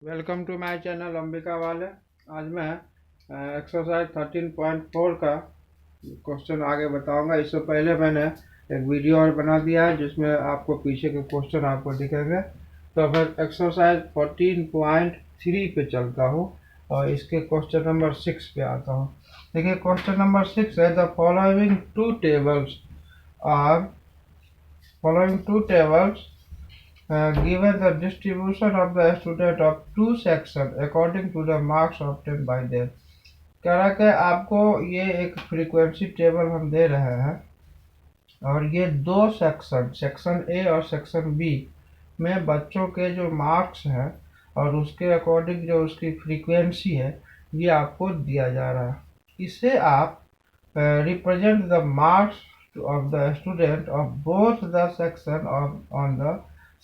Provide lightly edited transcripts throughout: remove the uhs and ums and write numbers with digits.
Welcome to my channel Ambika वाले। आज मैं एक्सरसाइज 13.4 का क्वेश्चन आगे बताऊंगा। इससे पहले मैंने एक वीडियो और बना दिया है जिसमें आपको पीछे के क्वेश्चन आपको दिखेंगे। तो फिर एक्सरसाइज 14.3 पे चलता हूँ और इसके क्वेश्चन नंबर 6 पे आता हूँ। देखिए क्वेश्चन नंबर 6 है, the following two tables given the distribution of the student of two sections according to the marks obtained by them। कह रहा कि आपको ये एक फ्रीक्वेंसी टेबल हम दे रहे हैं और ये दो सेक्शन ए और सेक्शन बी में बच्चों के जो मार्क्स हैं और उसके अकॉर्डिंग जो उसकी फ्रीक्वेंसी है ये आपको दिया जा रहा है। इसे आप represent the marks of the student of both the section on the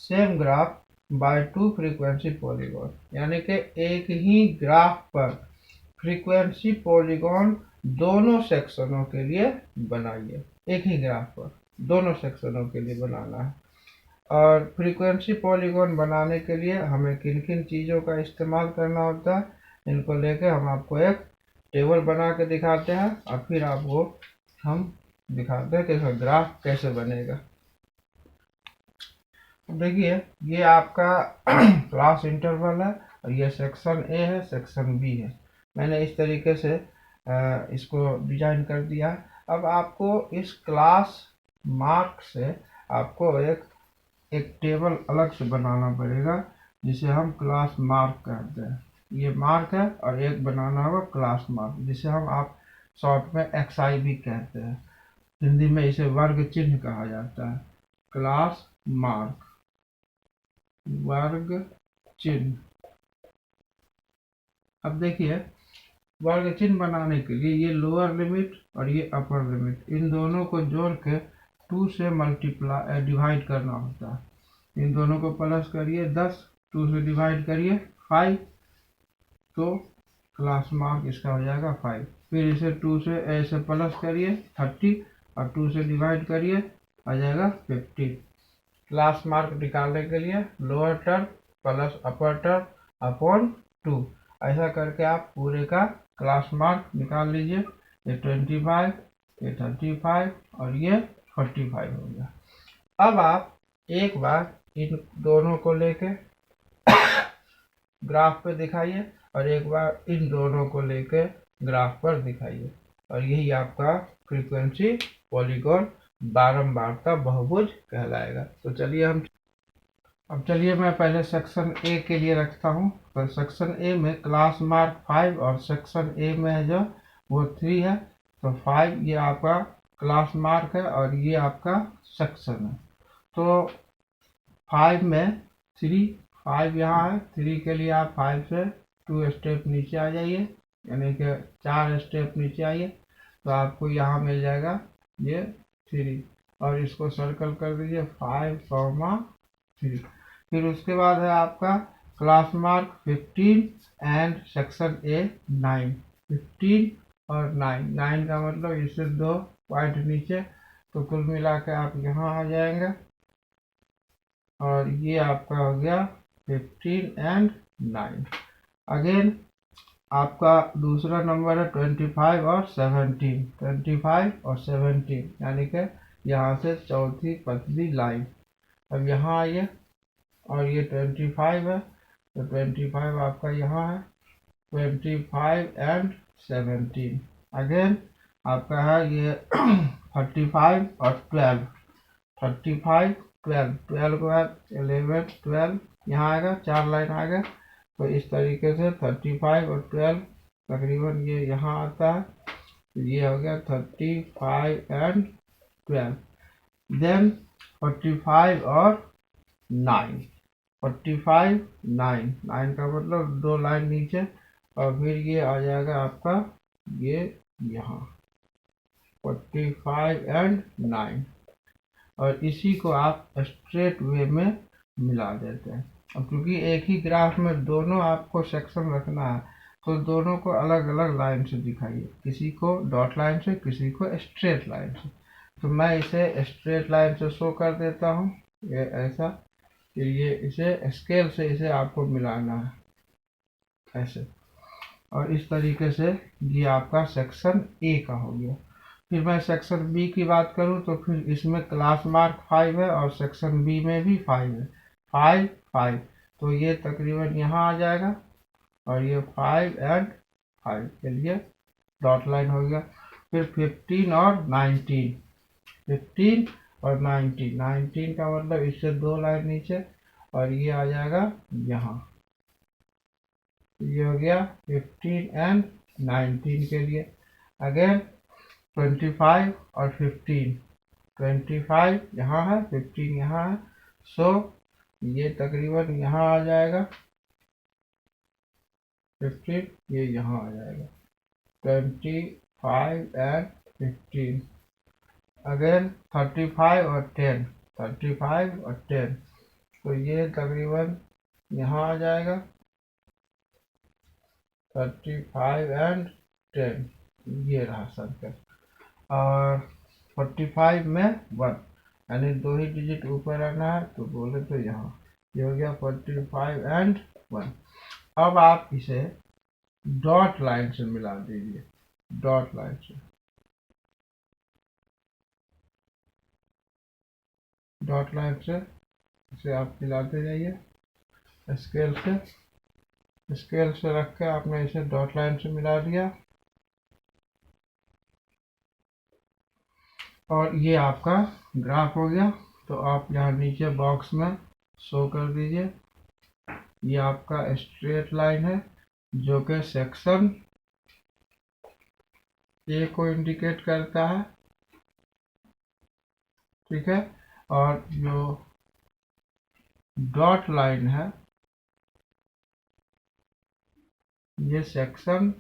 same graph by two frequency polygon। यानी कि एक ही ग्राफ पर फ्रीक्वेंसी पॉलीगॉन दोनों सेक्शनों के लिए बनाइए। एक ही ग्राफ पर दोनों सेक्शनों के लिए बनाना है। और फ्रीक्वेंसी पॉलीगॉन बनाने के लिए हमें किन किन चीज़ों का इस्तेमाल करना होता है इनको लेके हम आपको एक टेबल बना के दिखाते हैं और फिर आपको हम दिखाते हैं कि इसका ग्राफ कैसे बनेगा। देखिए ये आपका क्लास इंटरवल है और ये सेक्शन ए है, सेक्शन बी है। मैंने इस तरीके से इसको डिजाइन कर दिया। अब आपको इस क्लास मार्क से आपको एक टेबल अलग से बनाना पड़ेगा जिसे हम क्लास मार्क कहते हैं। ये मार्क है और एक बनाना होगा क्लास मार्क जिसे हम आप शॉर्ट में XI भी कहते हैं। हिंदी में इसे वर्ग चिन्ह कहा जाता है। क्लास मार्क वर्ग चिन्ह। अब देखिए वर्ग चिन्ह बनाने के लिए ये लोअर लिमिट और ये अपर लिमिट इन दोनों को जोड़ के 2 से डिवाइड करना होता है। इन दोनों को प्लस करिए 10, 2 से डिवाइड करिए 5, तो क्लास मार्क इसका हो जाएगा 5। फिर इसे 2 से ऐसे प्लस करिए 30 और 2 से डिवाइड करिए आ जाएगा 50। क्लास मार्क निकालने के लिए लोअर टर्म प्लस अपर टर्म अपॉन 2 ऐसा करके आप पूरे का क्लास मार्क निकाल लीजिए। ये 25, ये 35 और ये 45 हो गया। अब आप एक बार इन दोनों को लेके ग्राफ पे दिखाइए और एक बार इन दोनों को लेके ग्राफ पर दिखाइए और यही आपका फ्रीक्वेंसी पॉलीगॉन बारंबारता बहुभुज कहलाएगा। तो चलिए मैं पहले सेक्शन ए के लिए रखता हूँ। तो सेक्शन ए में क्लास मार्क 5 और सेक्शन ए में है जो वो 3 है। तो 5 ये आपका क्लास मार्क है और ये आपका सेक्शन है। तो 5 में 5 यहाँ है, 3 के लिए आप 5 से 2 स्टेप नीचे आ जाइए, यानी कि 4 स्टेप नीचे आइए तो आपको यहाँ मिल जाएगा ये 3 और इसको सर्कल कर दीजिए 5, 3। फिर उसके बाद है आपका class mark 15 and section A 9। 15 और 9 का मतलब इससे 2 पॉइंट नीचे, तो कुल मिला के आप यहाँ आ जाएंगे और ये आपका हो गया 15 एंड 9। अगेन आपका दूसरा नंबर है 25 और 17। 25 और 17 यानी कि यहाँ से चौथी पतली लाइन। अब यहाँ आइए और ये 25 है तो 25 आपका यहाँ है। 25 एंड 17 अगेन आपका है ये 35 और 12। 35, 12 के बाद 11, 12 यहाँ आएगा, 4 लाइन आएगा। तो इस तरीके से 35 और 12 तकरीबन ये यहाँ आता है। तो ये हो गया 35 एंड 12। देन 45 और 9। 45, 9 का मतलब 2 लाइन नीचे और फिर ये आ जाएगा आपका ये यहाँ 45 एंड 9 और इसी को आप स्ट्रेट वे में मिला देते हैं। अब क्योंकि एक ही ग्राफ में दोनों आपको सेक्शन रखना है तो दोनों को अलग अलग लाइन से दिखाइए, किसी को डॉट लाइन से, किसी को स्ट्रेट लाइन से। तो मैं इसे स्ट्रेट लाइन से शो कर देता हूँ, ये ऐसा। फिर ये इसे स्केल से इसे आपको मिलाना है। ऐसे। और इस तरीके से ये आपका सेक्शन ए का हो गया। फिर मैं सेक्शन बी की बात करूं तो फिर इसमें क्लास मार्क 5 है और सेक्शन बी में भी 5 है, 5 5, तो ये तकरीबन यहाँ आ जाएगा और ये 5 एंड 5 के लिए डॉट लाइन हो गया। फिर 15 और 19, 15 और 19, 19 का मतलब इससे 2 लाइन नीचे और ये आ जाएगा यहाँ। ये हो गया 15 एंड 19 के लिए। अगेन 25 और 15, 25 यहाँ है, 15 यहाँ है, सो ये तकरीबन यहाँ आ जाएगा 15, ये यहाँ आ जाएगा 25 एंड 15। अगेन 35 और 10, 35 और 10, तो ये तकरीबन यहाँ आ जाएगा 35 एंड 10, ये रहा सर्कल। और 45 में 1, यानी 2 ही डिजिट ऊपर आना है, तो बोले तो यहाँ ये हो गया 45 एंड 1। अब आप इसे डॉट लाइन से मिला दीजिए, डॉट लाइन से, डॉट लाइन से इसे आप मिलाते जाइए। स्केल से रख के आपने इसे डॉट लाइन से मिला दिया और ये आपका ग्राफ हो गया। तो आप यहाँ नीचे बॉक्स में शो कर दीजिए, ये आपका स्ट्रेट लाइन है जो कि सेक्शन ए को इंडिकेट करता है, ठीक है। और जो डॉट लाइन है ये सेक्शन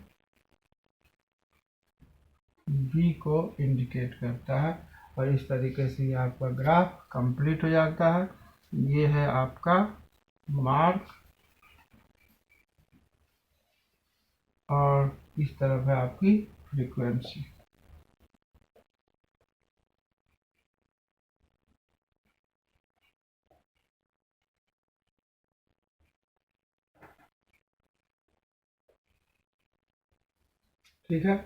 बी को इंडिकेट करता है। और इस तरीके से ये आपका ग्राफ कंप्लीट हो जाता है। ये है आपका मार्क और इस तरफ है आपकी फ्रीक्वेंसी। ठीक है,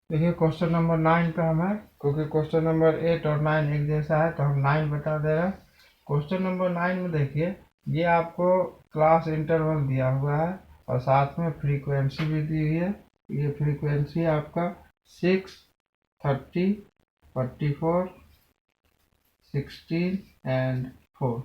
देखिए क्वेश्चन नंबर 9 पे हम है, क्योंकि क्वेश्चन नंबर 8 और 9 एक जैसा है तो हम 9 बता दे रहे हैं। क्वेश्चन नंबर 9 में देखिए, ये आपको क्लास इंटरवल दिया हुआ है और साथ में फ्रीक्वेंसी भी दी हुई है। ये फ्रीक्वेंसी आपका 6, 30, 44, 16 एंड 4।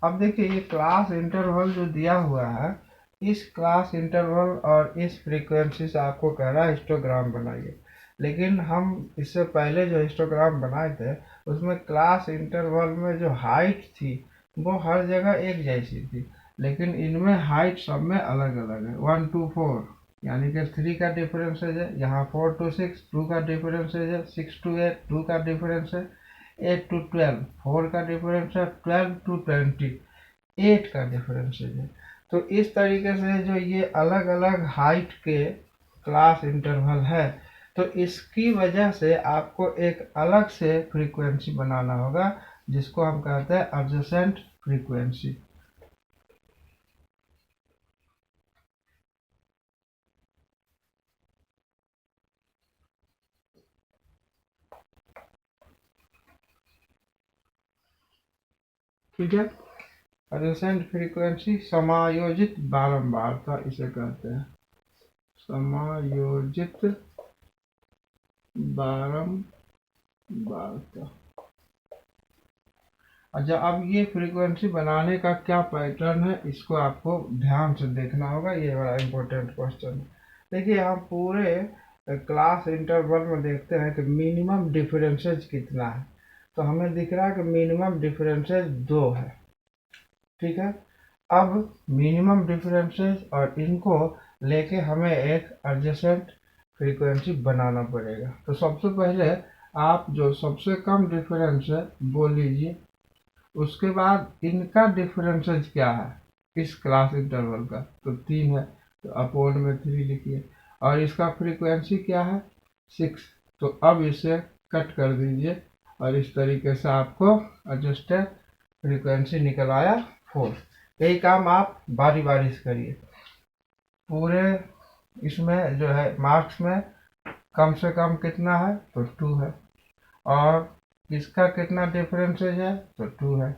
अब देखिए ये क्लास इंटरवल जो दिया हुआ है, इस क्लास इंटरवल और इस फ्रीक्वेंसी से आपको कह रहा है हिस्टोग्राम बनाइए। लेकिन हम इससे पहले जो हिस्टोग्राम बनाए थे उसमें क्लास इंटरवल में जो हाइट थी वो हर जगह एक जैसी थी, लेकिन इनमें हाइट सब में अलग अलग है। 1 to 4 यानी कि 3 का डिफरेंसेज है, यहाँ 4 to 6 2 का डिफरेंसेज है, 6 to 8 2 का डिफरेंस है, 8 to 12 4 का डिफरेंस है, 12 to 20 8 का डिफरेंसेज है। तो इस तरीके से जो ये अलग अलग हाइट के क्लास इंटरवल है, तो इसकी वजह से आपको एक अलग से फ्रीक्वेंसी बनाना होगा जिसको हम कहते हैं एडजेसेंट फ्रीक्वेंसी। ठीक है, एडजेसेंट फ्रीक्वेंसी समायोजित बारंबारता इसे कहते हैं, समायोजित बारंबारता। अच्छा, अब ये फ्रीक्वेंसी बनाने का क्या पैटर्न है इसको आपको ध्यान से देखना होगा, ये बड़ा इंपॉर्टेंट क्वेश्चन है। देखिए हम पूरे क्लास इंटरवल में देखते हैं कि मिनिमम डिफरेंसेज कितना है, तो हमें दिख रहा है कि मिनिमम डिफरेंसेज 2 है, ठीक है। अब मिनिमम डिफरेंसेज और इनको लेके हमें एक एडजेसेंट फ्रीक्वेंसी बनाना पड़ेगा। तो सबसे पहले आप जो सबसे कम डिफरेंस है वो लीजिए, उसके बाद इनका डिफरेंसेज क्या है इस क्लास इंटरवल का, तो 3 है, तो अपोन में 3 लिखिए। और इसका फ्रीक्वेंसी क्या है 6, तो अब इसे कट कर दीजिए और इस तरीके से आपको एडजस्टेड फ्रीक्वेंसी निकल आया 4। कई काम आप बारी बारी से करिए। पूरे इसमें जो है मार्क्स में कम से कम कितना है तो 2 है, और इसका कितना डिफरेंसेज है तो 2 है,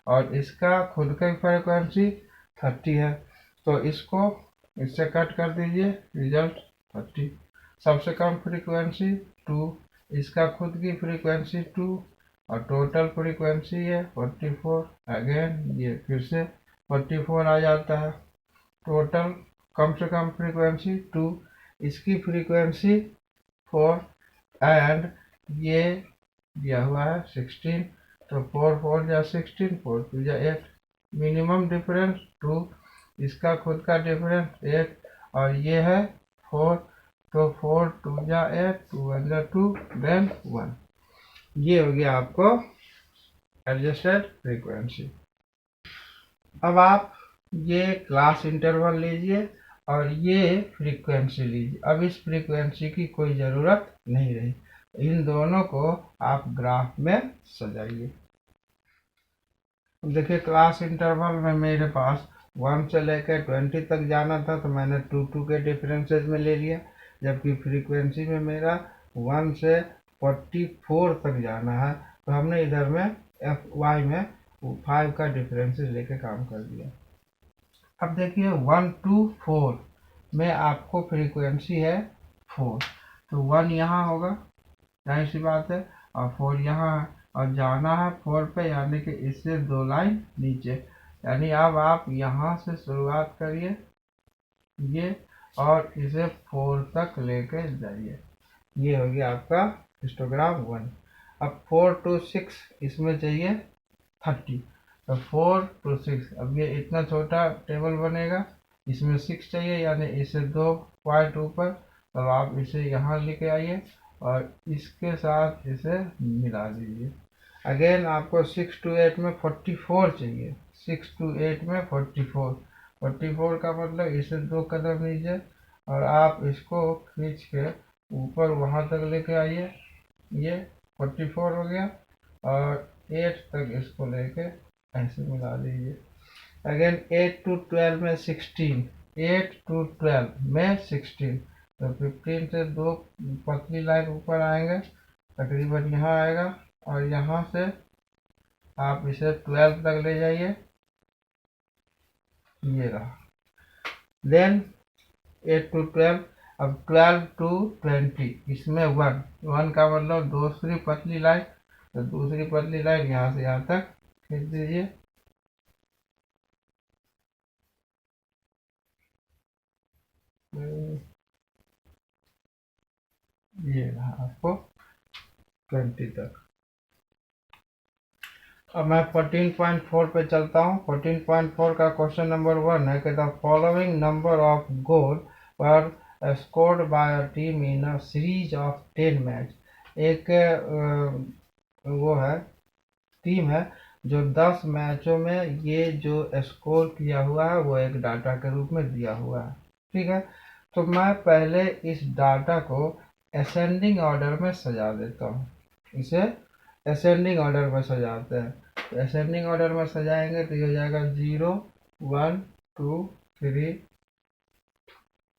और इसका खुद का फ्रीक्वेंसी 30 है। तो इसको इससे कट कर दीजिए, रिजल्ट 30। सबसे कम फ्रीक्वेंसी 2, इसका खुद की फ्रीक्वेंसी 2, और टोटल फ्रीक्वेंसी है 44। अगेन ये फिर से 44 आ जाता है। टोटल कम से कम फ्रीक्वेंसी 2, इसकी फ्रीक्वेंसी 4, एंड ये दिया हुआ है 16। तो 4 4 या 16, 4 2 या 8। मिनिमम डिफरेंस 2, इसका खुद का डिफरेंस 8, और ये है 4। तो 4 2 या 8, 2 1 या 2, देन 1। ये हो गया आपको एडजस्टेड फ्रीक्वेंसी। अब आप ये क्लास इंटरवल लीजिए और ये फ्रीक्वेंसी लीजिए। अब इस फ्रीक्वेंसी की कोई ज़रूरत नहीं रही। इन दोनों को आप ग्राफ में सजाइए। देखिए क्लास इंटरवल में मेरे पास 1 से लेकर 20 तक जाना था, तो मैंने 2 2 के डिफरेंसेस में ले लिया। जबकि फ्रीक्वेंसी में मेरा 1 से 44 तक जाना है, तो हमने इधर में FY में 5 का डिफरेंसेस लेके काम कर दिया। अब देखिए 1 to 4 में आपको फ्रीक्वेंसी है 4, तो 1 यहाँ होगा, जाहिर सी बात है, और 4 यहाँ है, और जाना है 4 पे, यानी कि इससे 2 लाइन नीचे। यानी अब आप यहाँ से शुरुआत करिए ये, और इसे 4 तक लेके जाइए। ये हो गया आपका हिस्टोग्राम 1। अब 4 to 6 इसमें चाहिए 30, तो 4 to 6। अब ये इतना छोटा टेबल बनेगा, इसमें 6 चाहिए, यानी इसे 2 पॉइंट ऊपर, तब आप इसे यहाँ लेके आइए और इसके साथ इसे मिला दीजिए। अगेन आपको 6 to 8 में 44 चाहिए। 6 to 8 में 44 का मतलब इसे 2 कदम नीचे, और आप इसको खींच के ऊपर वहाँ तक लेके आइए। ये 44 हो गया, और 8 तक इसको लेके ऐसे मिला दीजिए। अगेन 8 to 12 में 16, 8 to 12 में 16, तो 15 से 2 पतली लाइन ऊपर आएंगे, तकरीबन यहाँ आएगा, और यहाँ से आप इसे 12 तक ले जाइए। ये रहा। देन 8 to 12, अब 12 to 20 इसमें 1 का मतलब दूसरी पतली लाइन, तो दूसरी पतली लाइन यहाँ से यहाँ तक खींच दीजिए। ये रहा आपको 20 तक। अब मैं 14.4 पे चलता हूँ। 14.4 का क्वेश्चन नंबर 1 है कि the following number of goal were scored by a team in a series of 10 match. एक वो है टीम है जो 10 मैचों में ये जो स्कोर किया हुआ है वो एक डाटा के रूप में दिया हुआ है। ठीक है, तो मैं पहले इस डाटा को असेंडिंग ऑर्डर में सजा देता हूँ। इसे असेंडिंग ऑर्डर में सजाते हैं। तो असेंडिंग ऑर्डर में सजाएंगे तो ये हो जाएगा 0 1 2 3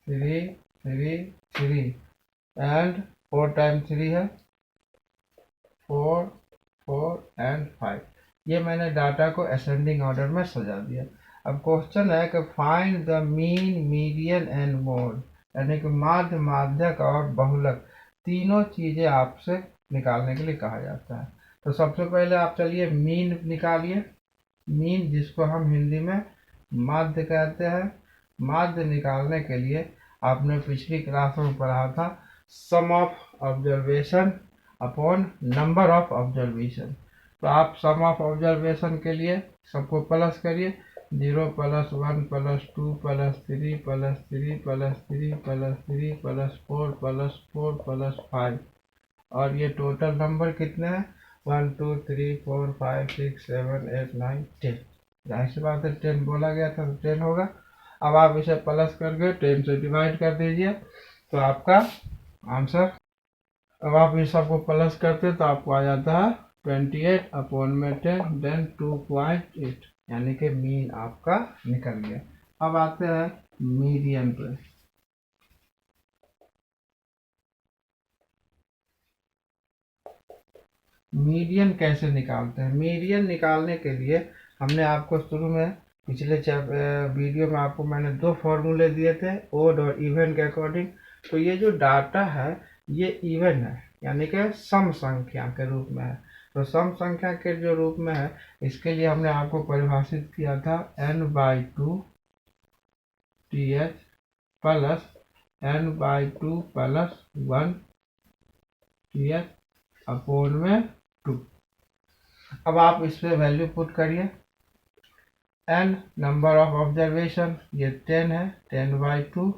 3 3 3, एंड 4 टाइम 3 है 4 4 एंड 5। ये मैंने डाटा को असेंडिंग ऑर्डर में सजा दिया। अब क्वेश्चन है कि find the mean, median and mode, यानी कि माध्य, माध्यक और बहुलक, तीनों चीजें आपसे निकालने के लिए कहा जाता है। तो सबसे पहले आप चलिए मीन निकालिए। मीन जिसको हम हिंदी में माध्य कहते हैं। माध्य निकालने के लिए आपने पिछली क्लास में पढ़ा था sum of observation upon number of observation. तो आप सम ऑफ ऑब्जर्वेशन के लिए सबको प्लस करिए, 0 + 1 + 2 + 3 + 3 + 3 + 3 + 4 + 4 + 5, और ये टोटल नंबर कितने हैं 1 2 3 4 5 6 7 8 9 10। जाहिर सी बात है 10 बोला गया था तो 10 होगा। अब आप इसे प्लस करके 10 से डिवाइड कर दीजिए, तो आपका आंसर, अब आप इस सबको प्लस करते तो आपको आ जाता है 28 अपॉन में 10, देन 2.8। यानी कि मीन आपका निकल गया। अब आते हैं मीडियन पे। मीडियन कैसे निकालते हैं? मीडियन निकालने के लिए हमने आपको शुरू में पिछले वीडियो में आपको मैंने दो फॉर्मूले दिए थे, ओड और इवन के अकॉर्डिंग। तो ये जो डाटा है ये इवन है, यानी कि सम संख्या के रूप में है। तो सम संख्या के जो रूप में है, इसके लिए हमने आपको परिभाषित किया था n/2 th plus n/2 plus 1 th upon में 2। अब आप इस पे वैल्यू पुट करिए। n नंबर ऑफ ऑब्जर्वेशन ये 10 है, 10/2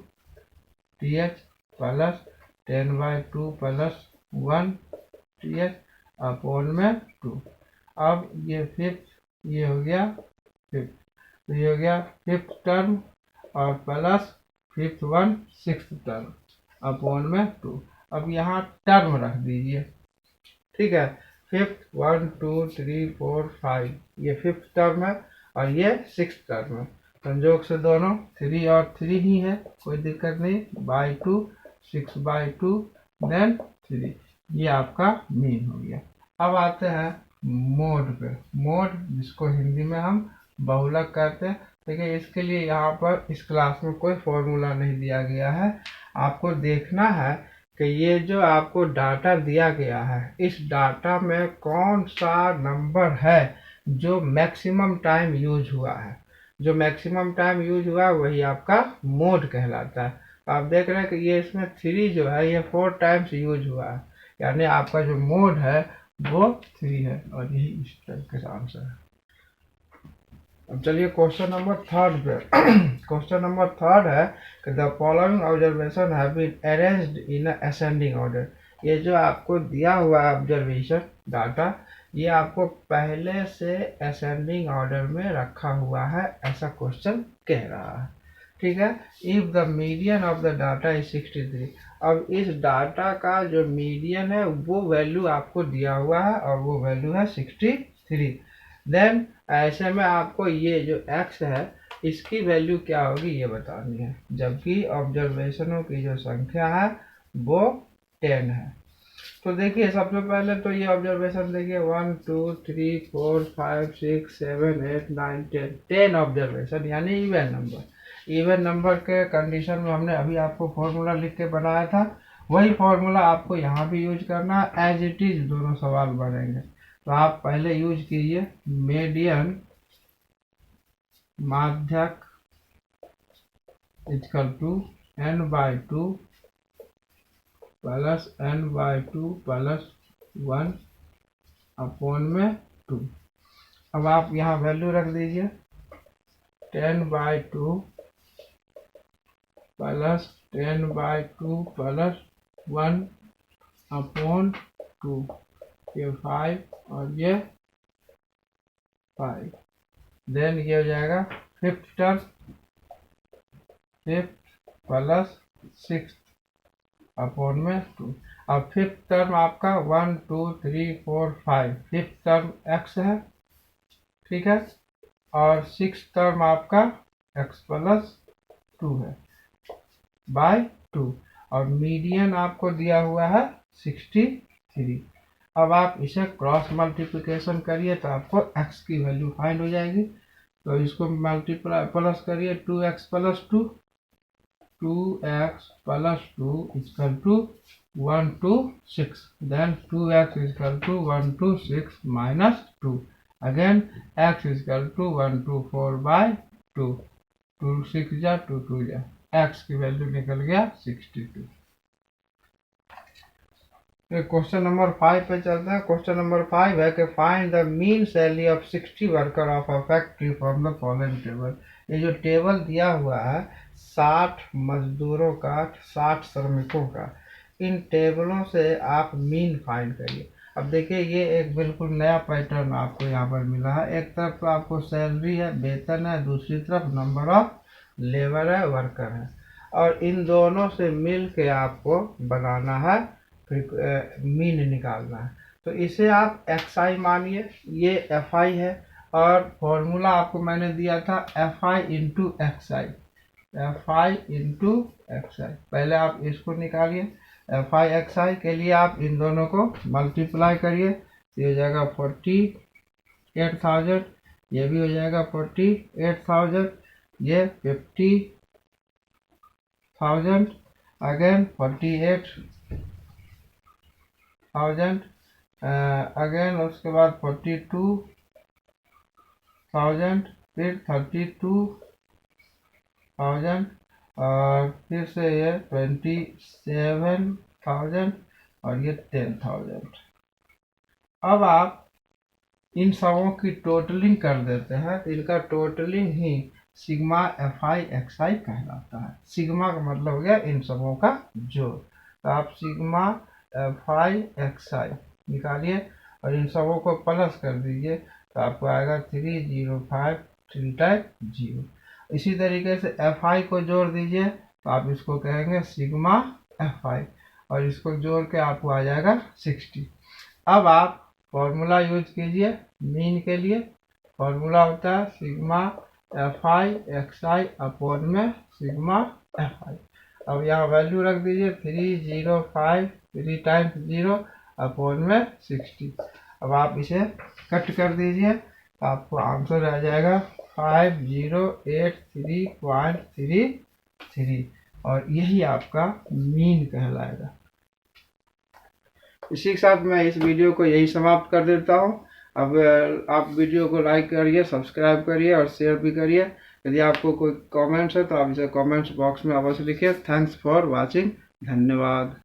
th plus 10/2 plus 1 th upon में 2। अब ये फिफ्थ, ये हो गया फिफ्थ, तो ये हो गया फिफ्थ टर्म और plus fifth one sixth term upon में 2। अब यहाँ टर्म रख दीजिए, ठीक है। फिफ्थ 1 2 3 4 5 ये फिफ्थ टर्म है और ये सिक्स टर्म है। संयोग से दोनों 3 और 3 ही है, कोई दिक्कत नहीं। बाई 2 6/2 देन 3, ये आपका मीन हो गया। अब आते हैं मोड पे। मोड जिसको हिंदी में हम बहुलक कहते हैं। देखिए इसके लिए यहाँ पर इस क्लास में कोई फॉर्मूला नहीं दिया गया है। आपको देखना है कि ये जो आपको डाटा दिया गया है, इस डाटा में कौन सा नंबर है जो मैक्सिमम टाइम यूज हुआ है। जो मैक्सिमम टाइम यूज हुआ है वही आपका मोड कहलाता है। तो आप देख रहे हैं कि ये इसमें 3 जो है ये 4 टाइम्स यूज हुआ है, यानी आपका जो मोड है वो 3 है, और यही इस तरीके से आंसर है। अब चलिए क्वेश्चन नंबर थर्ड पे। क्वेश्चन नंबर थर्ड है कि the following observation have been arranged in ascending order. ये जो आपको दिया हुआ है ऑब्जर्वेशन डाटा, ये आपको पहले से असेंडिंग ऑर्डर में रखा हुआ है, ऐसा क्वेश्चन कह रहा है, ठीक है। If the median of the data is 63। अब इस डाटा का जो मीडियन है वो वैल्यू आपको दिया हुआ है और वो वैल्यू है 63। देन ऐसे में आपको ये जो x है इसकी वैल्यू क्या होगी ये बतानी है, जबकि ऑब्जर्वेशनों की जो संख्या है वो 10 है। तो देखिए सबसे पहले तो ये ऑब्जर्वेशन देखिए 1 2 3 4 5 6 7 8 9 10 ऑब्जर्वेशन, यानी इवन नंबर। इवन नंबर के कंडीशन में हमने अभी आपको फॉर्मूला लिख के बनाया था, वही फॉर्मूला आपको यहाँ भी यूज करना है, एज इट इज दोनों सवाल बनेंगे। तो आप पहले यूज कीजिए मीडियन माध्यक equal to n/2 plus n/2 plus 1 upon में 2। अब आप यहाँ वैल्यू रख दीजिए 10/2 प्लस 10/2 प्लस 1 अपोन 2, ये 5 और ये 5। देन ये हो जाएगा fifth term, fifth plus six upon में 2। अब फिफ्थ टर्म आपका 1 2 3 4 5, फिफ्थ टर्म x है, ठीक है, और सिक्स टर्म आपका x प्लस 2 है बाय 2, और मीडियन आपको दिया हुआ है 63। अब आप इसे क्रॉस मल्टीप्लिकेशन करिए तो आपको x की वैल्यू फाइंड हो जाएगी। तो इसको मल्टीप्लाई प्लस करिए 2x plus 2, 2x plus 2 equal to 126। Then 2x equal to 126 minus 2, again x equal to 124/2, 2 6 जा 2 2 जा, x की वैल्यू निकल गया 62। क्वेश्चन नंबर 5 पे चलते हैं। क्वेश्चन नंबर 5 है कि find the mean salary of 60 worker of a factory from the following table. ये जो टेबल दिया हुआ है 60 मजदूरों का, 60 श्रमिकों का, इन टेबलों से आप मीन फाइंड करिए। अब देखिए ये एक बिल्कुल नया पैटर्न आपको यहाँ पर मिला है। एक तरफ तो आपको सैलरी है, वेतन है, दूसरी तरफ नंबर ऑफ लेबर है, वर्कर है, और इन दोनों से मिल के आपको बनाना है, फिर मीन निकालना है। तो इसे आप xi मानिए, ये fi है, और फॉर्मूला आपको मैंने दिया था Fi into XI, Fi into XI। पहले आप इसको निकालिए, Fi XI के लिए आप इन दोनों को मल्टीप्लाई करिए, तो ये हो जाएगा 48,000, ये भी हो जाएगा 48,000, ये 50,000, अगेन 48,000, अगेन उसके बाद 42,000, फिर 32,000, और फिर से ये 27,000 और ये 10,000। अब आप इन सबों की टोटलिंग कर देते हैं, तो इनका टोटलिंग ही सिग्मा Fi XI कहलाता है। सिग्मा का मतलब हो गया इन सबों का जोड़। तो आप सिग्मा Fi XI निकालिए और इन सबों को प्लस कर दीजिए, तो आपको आएगा 305 3 टाइप 0। इसी तरीके से Fi को जोड़ दीजिए, तो आप इसको कहेंगे सिग्मा Fi, और इसको जोड़ के आपको आ जाएगा 60। अब आप फॉर्मूला यूज कीजिए मीन के लिए। फॉर्मूला होता है सिग्मा Fi XI अपॉन में सिग्मा Fi। अब यहाँ वैल्यू रख दीजिए 305 3 टाइम्स 0 अपॉन में 60। अब आप इसे कट कर दीजिए, तो आपको आंसर आ जाएगा 5083.33, और यही आपका मीन कहलाएगा। इसी के साथ मैं इस वीडियो को यही समाप्त कर देता हूँ। अब आप वीडियो को लाइक करिए, सब्सक्राइब करिए और शेयर भी करिए। यदि आपको कोई कमेंट्स है तो आप इसे कमेंट्स बॉक्स में अवश्य लिखिए। थैंक्स फॉर वाचिंग, धन्यवाद।